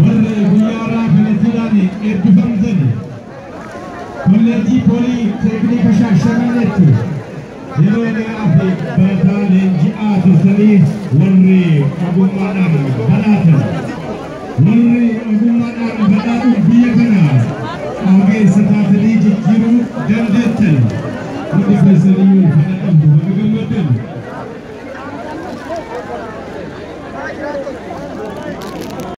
warri guyyaa raafilatiidhaan eebbifamtan kolleejjii poolii teeknika Shaashamanneetti yeroo dheeraaf barataa leenji'aa turtanii warri ogummaadhaan badhaatan warri ogummaadhaan badhaadhuuf biyya kana ogeessa taatanii jijjiiruu dandeettan hundi keessaniyyuu